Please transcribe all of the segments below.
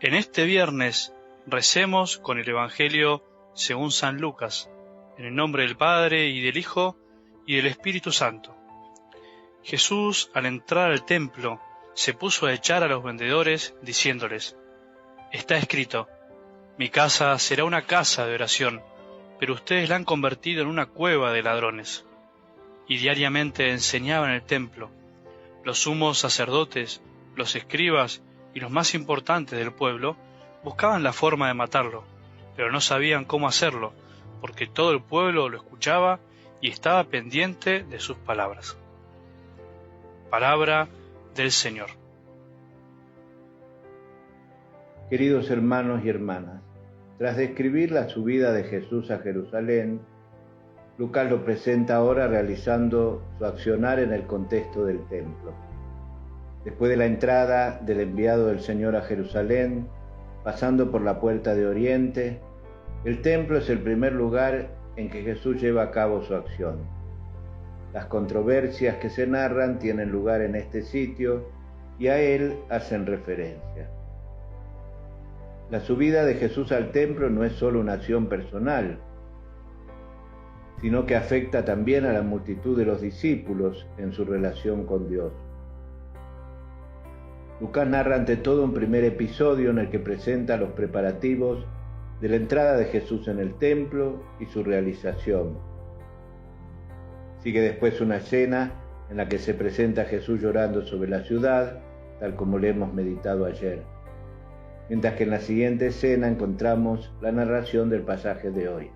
En este viernes recemos con el Evangelio según San Lucas, en el nombre del Padre y del Hijo y del Espíritu Santo. Jesús, al entrar al templo, se puso a echar a los vendedores, diciéndoles: «Está escrito, mi casa será una casa de oración, pero ustedes la han convertido en una cueva de ladrones». Y diariamente enseñaba en el templo. Los sumos sacerdotes, los escribas y los más importantes del pueblo buscaban la forma de matarlo, pero no sabían cómo hacerlo, porque todo el pueblo lo escuchaba y estaba pendiente de sus palabras. Palabra del Señor. Queridos hermanos y hermanas, tras describir la subida de Jesús a Jerusalén, Lucas lo presenta ahora realizando su accionar en el contexto del templo. Después de la entrada del enviado del Señor a Jerusalén, pasando por la puerta de Oriente, el templo es el primer lugar en que Jesús lleva a cabo su acción. Las controversias que se narran tienen lugar en este sitio y a él hacen referencia. La subida de Jesús al templo no es solo una acción personal, sino que afecta también a la multitud de los discípulos en su relación con Dios. Lucas narra ante todo un primer episodio en el que presenta los preparativos de la entrada de Jesús en el templo y su realización. Sigue después una escena en la que se presenta a Jesús llorando sobre la ciudad, tal como le hemos meditado ayer. Mientras que en la siguiente escena encontramos la narración del pasaje de hoy,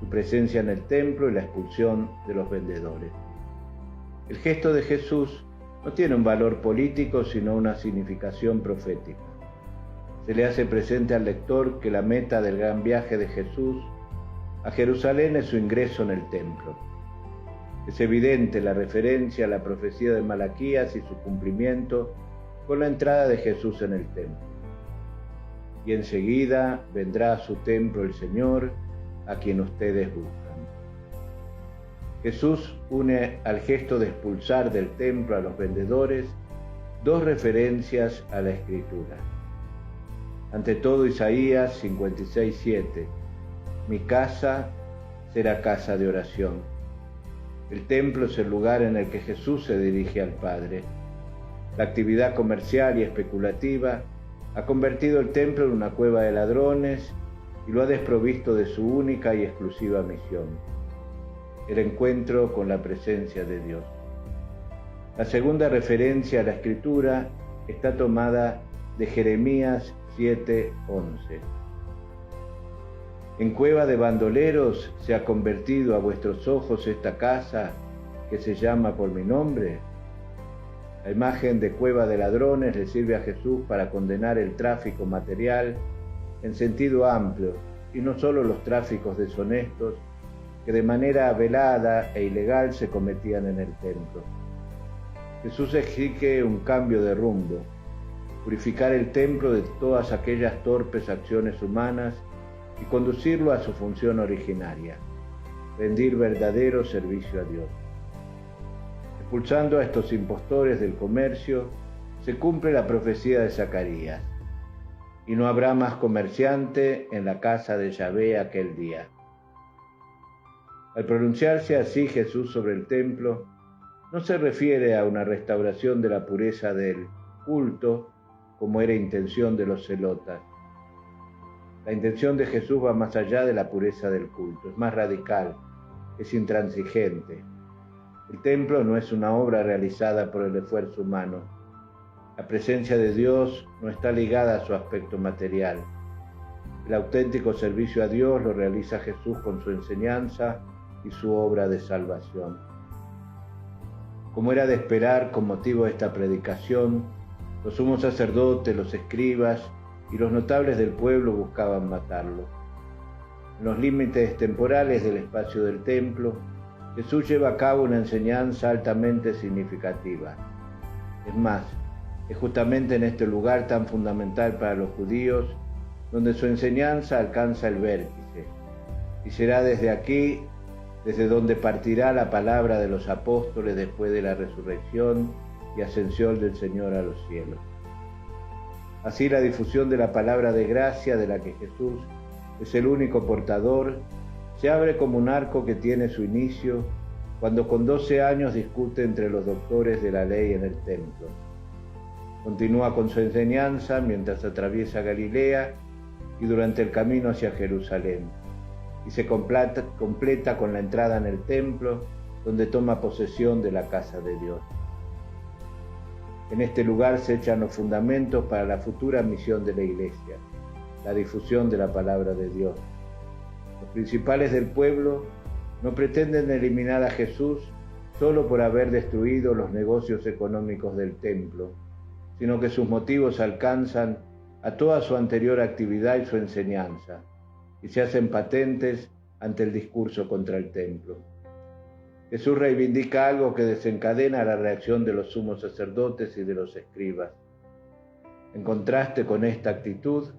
su presencia en el templo y la expulsión de los vendedores. El gesto de Jesús no tiene un valor político, sino una significación profética. Se le hace presente al lector que la meta del gran viaje de Jesús a Jerusalén es su ingreso en el templo. Es evidente la referencia a la profecía de Malaquías y su cumplimiento con la entrada de Jesús en el templo. Y enseguida vendrá a su templo el Señor, a quien ustedes buscan. Jesús une al gesto de expulsar del templo a los vendedores dos referencias a la Escritura. Ante todo, Isaías 56:7, mi casa será casa de oración. El templo es el lugar en el que Jesús se dirige al Padre. La actividad comercial y especulativa ha convertido el templo en una cueva de ladrones y lo ha desprovisto de su única y exclusiva misión, el encuentro con la presencia de Dios. La segunda referencia a la Escritura está tomada de Jeremías 7:11. En cueva de bandoleros se ha convertido a vuestros ojos esta casa que se llama por mi nombre. La imagen de cueva de ladrones le sirve a Jesús para condenar el tráfico material en sentido amplio, y no solo los tráficos deshonestos que de manera velada e ilegal se cometían en el templo. Jesús exige un cambio de rumbo, purificar el templo de todas aquellas torpes acciones humanas y conducirlo a su función originaria, rendir verdadero servicio a Dios. Expulsando a estos impostores del comercio, se cumple la profecía de Zacarías: y no habrá más comerciante en la casa de Yahvé aquel día. Al pronunciarse así Jesús sobre el templo, no se refiere a una restauración de la pureza del culto, como era intención de los celotas. La intención de Jesús va más allá de la pureza del culto, es más radical, es intransigente. El templo no es una obra realizada por el esfuerzo humano. La presencia de Dios no está ligada a su aspecto material. El auténtico servicio a Dios lo realiza Jesús con su enseñanza y su obra de salvación. Como era de esperar, con motivo de esta predicación, los sumos sacerdotes, los escribas y los notables del pueblo buscaban matarlo. En los límites temporales del espacio del templo, Jesús lleva a cabo una enseñanza altamente significativa. Es más, es justamente en este lugar tan fundamental para los judíos donde su enseñanza alcanza el vértice, y será desde aquí desde donde partirá la palabra de los apóstoles después de la resurrección y ascensión del Señor a los cielos. Así la difusión de la palabra de gracia, de la que Jesús es el único portador, se abre como un arco que tiene su inicio cuando con 12 años discute entre los doctores de la ley en el templo. Continúa con su enseñanza mientras atraviesa Galilea y durante el camino hacia Jerusalén, y se completa con la entrada en el templo, donde toma posesión de la casa de Dios. En este lugar se echan los fundamentos para la futura misión de la Iglesia, la difusión de la palabra de Dios. Los principales del pueblo no pretenden eliminar a Jesús solo por haber destruido los negocios económicos del templo, sino que sus motivos alcanzan a toda su anterior actividad y su enseñanza, y se hacen patentes ante el discurso contra el templo. Jesús reivindica algo que desencadena la reacción de los sumos sacerdotes y de los escribas. En contraste con esta actitud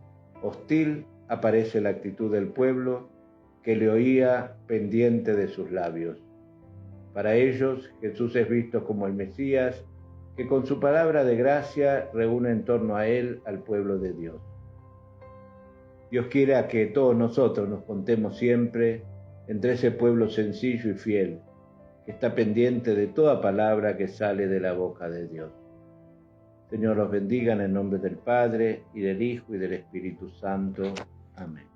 hostil, aparece la actitud del pueblo que le oía pendiente de sus labios. Para ellos, Jesús es visto como el Mesías, que con su palabra de gracia reúne en torno a él al pueblo de Dios. Dios quiere a que todos nosotros nos contemos siempre entre ese pueblo sencillo y fiel, que está pendiente de toda palabra que sale de la boca de Dios. Señor, los bendiga en el nombre del Padre, y del Hijo, y del Espíritu Santo. Amén.